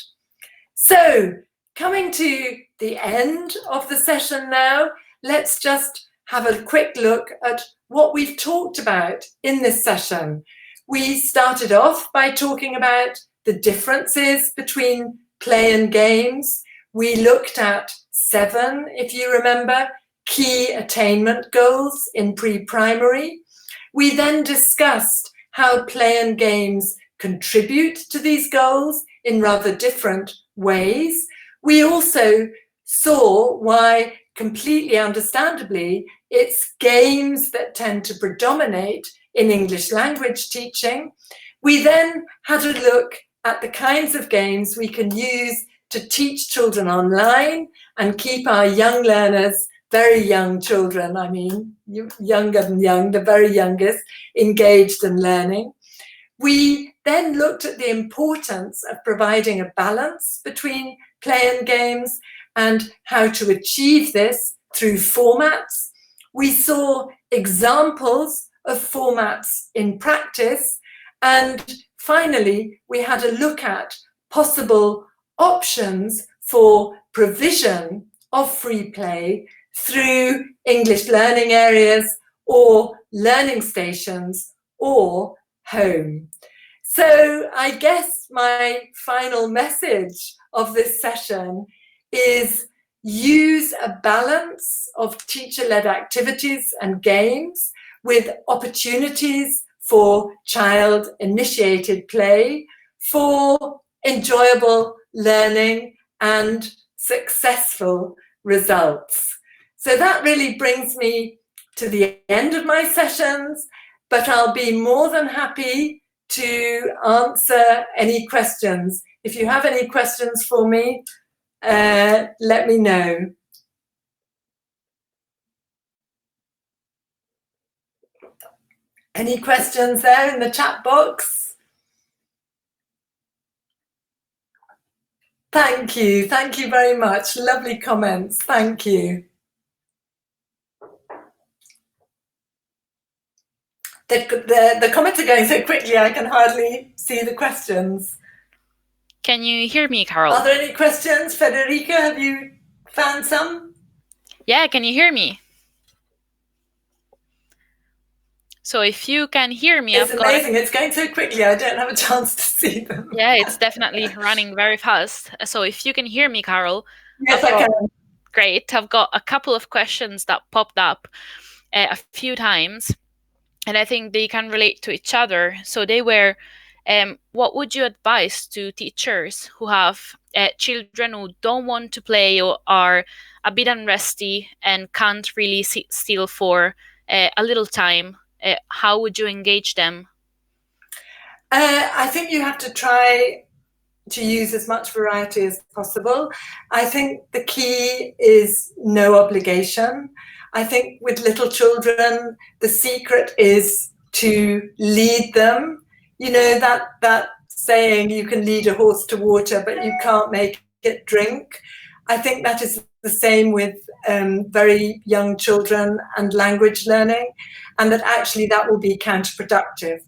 So, coming to the end of the session now, let's just have a quick look at what we've talked about in this session. We started off by talking about the differences between play and games. We looked at 7, if you remember, key attainment goals in pre-primary. We then discussed how play and games contribute to these goals in rather different ways. We also saw why, completely understandably, it's games that tend to predominate in English language teaching. We then had a look at the kinds of games we can use to teach children online and keep our young learners, very young children, I mean, younger than young, the very youngest, engaged and learning. We then looked at the importance of providing a balance between play and games and how to achieve this through formats. We saw examples of formats in practice, and finally, we had a look at possible options for provision of free play through English learning areas or learning stations or home. So I guess my final message of this session is use a balance of teacher-led activities and games with opportunities for child-initiated play, for enjoyable learning and successful results. So that really brings me to the end of my sessions, but I'll be more than happy to answer any questions. If you have any questions for me, let me know. Any questions there in the chat box? Thank you very much. Lovely comments, thank you. The comments are going so quickly I can hardly see the questions. Can you hear me, Carol? Are there any questions? Federica, have you found some? Yeah, can you hear me? So if you can hear me, It's I've got a amazing. It's going so quickly. I don't have a chance to see them. yeah, it's definitely running very fast. So if you can hear me, Carol, Yes, I've I got can. great. I've got a couple of questions that popped up a few times, and I think they can relate to each other. So they were, what would you advise to teachers who have children who don't want to play or are a bit unresty and can't really sit still for a little time? How would you engage them? I think you have to try to use as much variety as possible. I think the key is no obligation. I think with little children, the secret is to lead them. You know that saying, you can lead a horse to water, but you can't make it drink. I think that is the same with very young children and language learning, and that actually that will be counterproductive.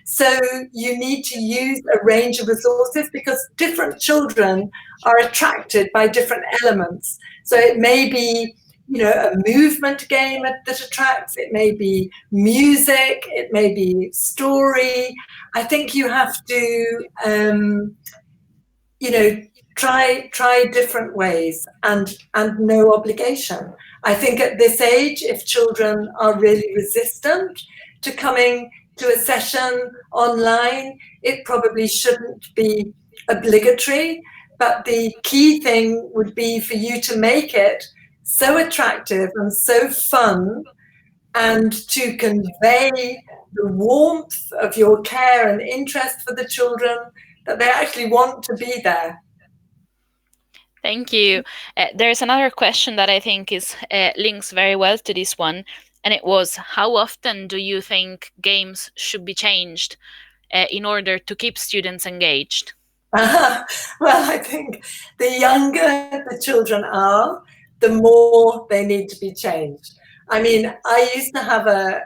So you need to use a range of resources because different children are attracted by different elements. So it may be, a movement game that attracts, it may be music, it may be story. I think you have to, you know, try different ways, and no obligation. I think at this age, if children are really resistant to coming to a session online, it probably shouldn't be obligatory. But the key thing would be for you to make it so attractive and so fun, and to convey the warmth of your care and interest for the children, that they actually want to be there. Thank you. There's another question that I think is links very well to this one, and it was, how often do you think games should be changed in order to keep students engaged? Well, I think the younger the children are, the more they need to be changed. I mean, I used to have a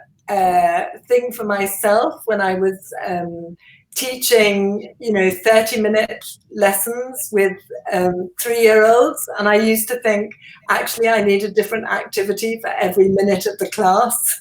thing for myself when I was teaching, 30-minute lessons with 3-year-olds. And I used to think, actually, I need a different activity for every minute of the class.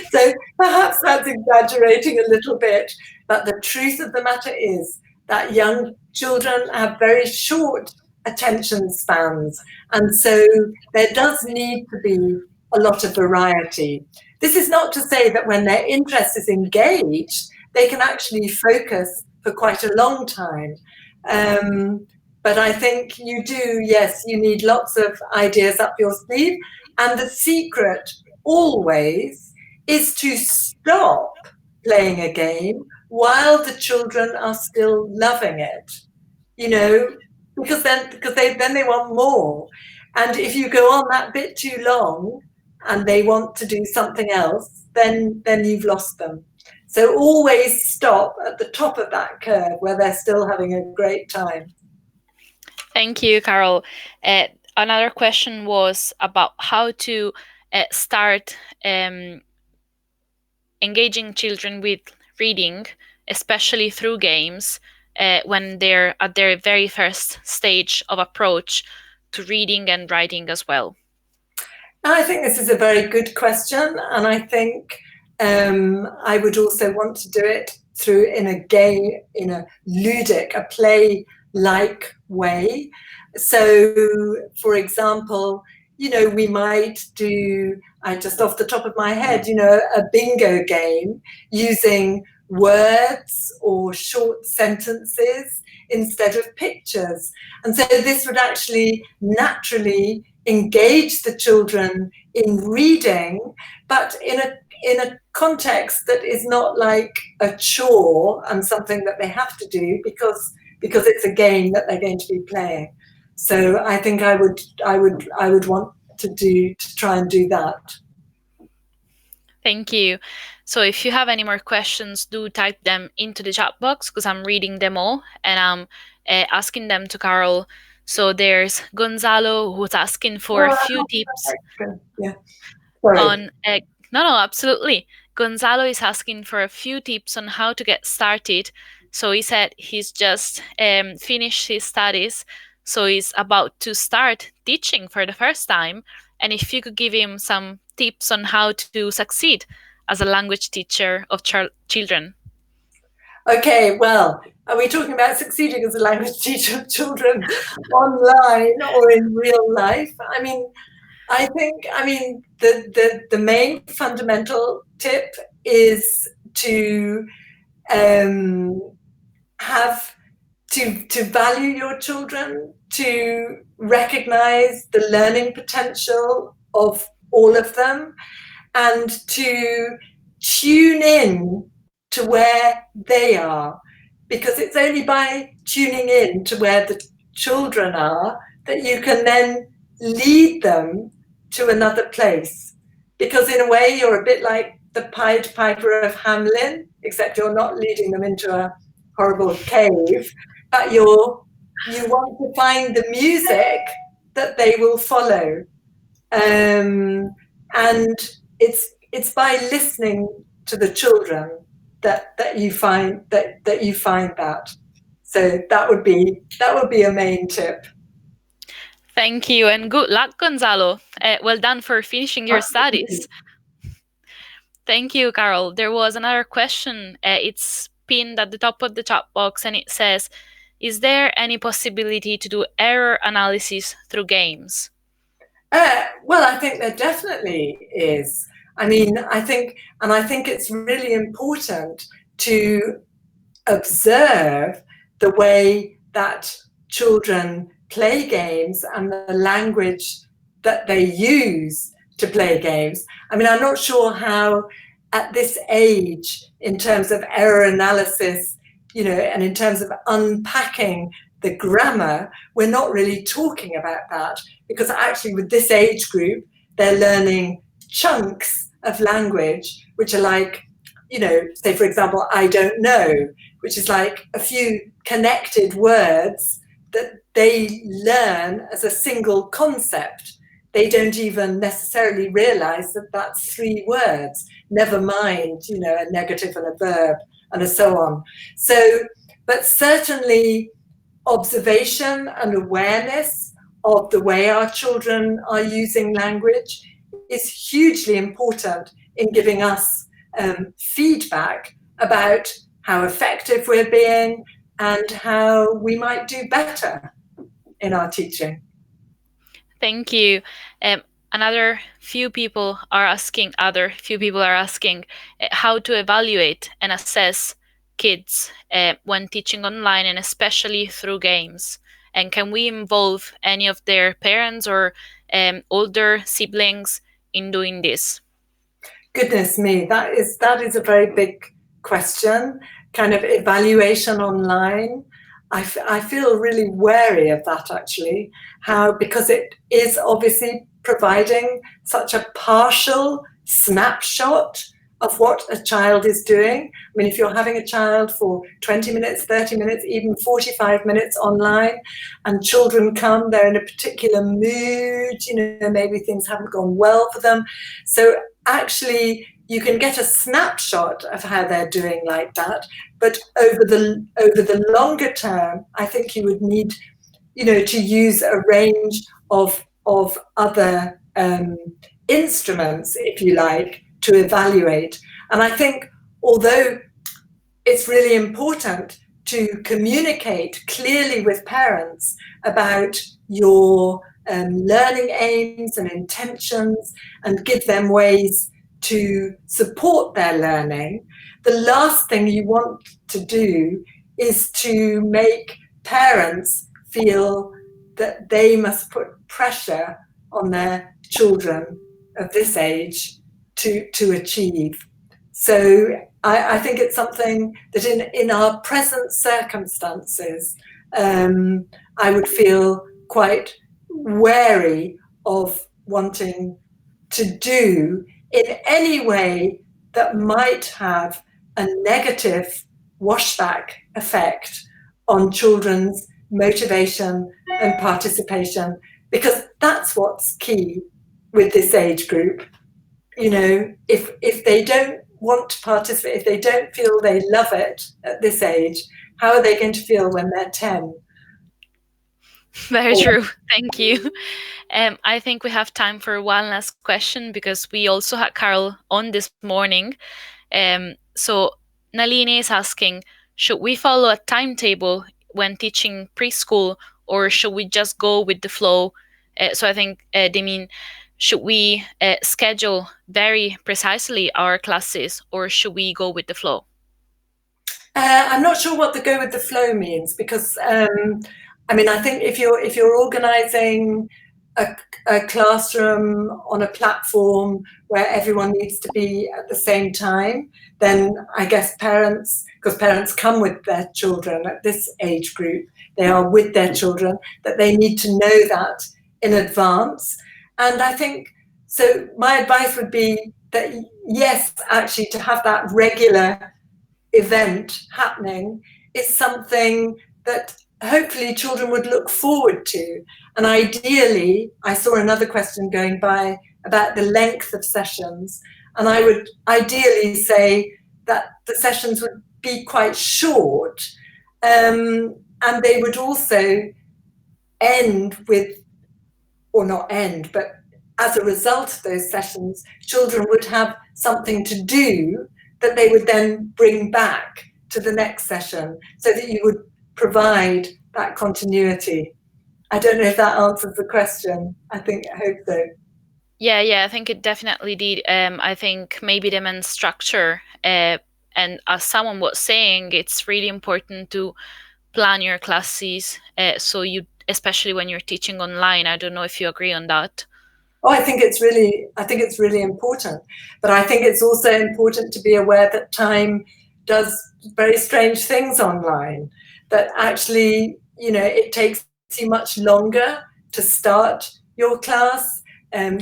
So perhaps that's exaggerating a little bit. But the truth of the matter is that young children have very short attention spans. And so there does need to be a lot of variety. This is not to say that when their interest is engaged, they can actually focus for quite a long time. But I think you do, yes, you need lots of ideas up your sleeve. And the secret always is to stop playing a game while the children are still loving it, you know, because then they want more. And if you go on that bit too long and they want to do something else, then you've lost them. So always stop at the top of that curve where they're still having a great time. Thank you, Carol. Another question was about how to start engaging children with reading, especially through games, when they're at their very first stage of approach to reading and writing as well. I think this is a very good question, and I think I would also want to do it through in a game, in a ludic, a play-like way. So, for example, we might do, I just off the top of my head, a bingo game using words or short sentences instead of pictures. And so this would actually naturally engage the children in reading, but in a context that is not like a chore and something that they have to do because it's a game that they're going to be playing. So I think I would want to try and do that. Thank you. So if you have any more questions, do type them into the chat box because I'm reading them all and I'm asking them to Carol. So there's Gonzalo who's asking for a Oh, few tips yeah. Sorry. on no, no, absolutely. Gonzalo is asking for a few tips on how to get started. So he said he's just finished his studies, so he's about to start teaching for the first time. And if you could give him some tips on how to succeed as a language teacher of children? Okay, well, are we talking about succeeding as a language teacher of children online or in real life? I mean, the main fundamental tip is to have to value your children, to recognize the learning potential of all of them, and to tune in to where they are. Because it's only by tuning in to where the children are that you can then lead them to another place. Because in a way, you're a bit like the Pied Piper of Hamelin, except you're not leading them into a horrible cave, but you want to find the music that they will follow. And it's by listening to the children that you find that. So that would be a main tip. Thank you, and good luck, Gonzalo. Well done for finishing your studies. Thank you, Carol. There was another question. It's pinned at the top of the chat box, and it says, "Is there any possibility to do error analysis through games?" Well, I think there definitely is. I mean, I think it's really important to observe the way that children play games and the language that they use to play games. I mean, I'm not sure how at this age, in terms of error analysis, and in terms of unpacking the grammar, we're not really talking about that, because actually with this age group, they're learning chunks of language, which are like, say, for example, I don't know, which is like a few connected words that they learn as a single concept. They don't even necessarily realize that that's 3 words, never mind, a negative and a verb and so on. So, but certainly observation and awareness of the way our children are using language is hugely important in giving us feedback about how effective we're being and how we might do better in our teaching. Thank you. Other few people are asking how to evaluate and assess kids when teaching online, and especially through games. And can we involve any of their parents or older siblings in doing this? Goodness me, that is a very big question. Kind of evaluation online. I feel really wary of that, actually, because it is obviously providing such a partial snapshot of what a child is doing. I mean, if you're having a child for 20 minutes, 30 minutes, even 45 minutes online, and children come, they're in a particular mood, maybe things haven't gone well for them. So actually, you can get a snapshot of how they're doing like that, but over the longer term, I think you would need, to use a range of other instruments, if you like, to evaluate. And I think, although it's really important to communicate clearly with parents about your learning aims and intentions, and give them ways to support their learning, the last thing you want to do is to make parents feel that they must put pressure on their children of this age to achieve. So I think it's something that in our present circumstances, I would feel quite wary of wanting to do in any way that might have a negative washback effect on children's motivation and participation, because that's what's key with this age group. If they don't want to participate, if they don't feel they love it at this age, how are they going to feel when they're 10? Very true. Thank you. I think we have time for one last question because we also had Carol on this morning. So Nalini is asking, should we follow a timetable when teaching preschool, or should we just go with the flow? So I think they mean, should we schedule very precisely our classes, or should we go with the flow? I'm not sure what the go with the flow means because I mean I think if you're organising a classroom on a platform where everyone needs to be at the same time, then I guess parents, because parents come with their children at this age group, they are with their children, that they need to know that in advance. And I think so. My advice would be that yes, actually, to have that regular event happening is something that hopefully children would look forward to. And ideally, I saw another question going by about the length of sessions, and I would ideally say that the sessions would be quite short, and they would also end with, or not end, but as a result of those sessions, children would have something to do that they would then bring back to the next session so that you would provide that continuity. I don't know if that answers the question. I hope so. Yeah, I think it definitely did. I think maybe the main structure, and as someone was saying, it's really important to plan your classes. So you, especially when you're teaching online, I don't know if you agree on that. Oh, I think it's really important. But I think it's also important to be aware that time does very strange things online. That actually, you know, it takes you much longer to start your class.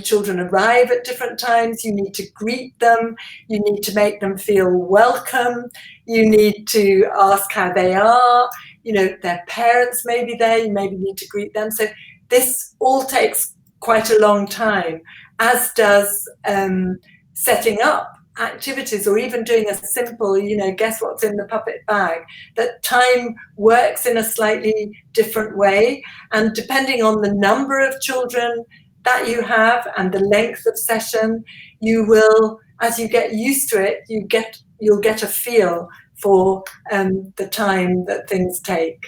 Children arrive at different times. You need to greet them. You need to make them feel welcome. You need to ask how they are. You know, their parents may be there. You maybe need to greet them. So this all takes quite a long time, as does setting up activities or even doing a simple, you know, guess what's in the puppet bag. That time works in a slightly different way, and depending on the number of children that you have and the length of session, you will, as you get used to it, you'll get a feel for the time that things take.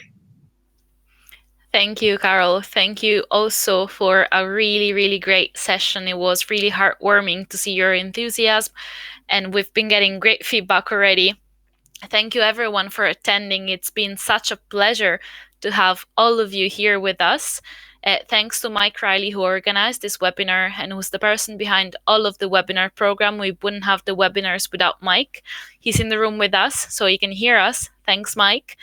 Thank you, Carol. Thank you also for a really, really great session. It was really heartwarming to see your enthusiasm, and we've been getting great feedback already. Thank you, everyone, for attending. It's been such a pleasure to have all of you here with us. Thanks to Mike Riley, who organized this webinar and who's the person behind all of the webinar program. We wouldn't have the webinars without Mike. He's in the room with us, so he can hear us. Thanks, Mike.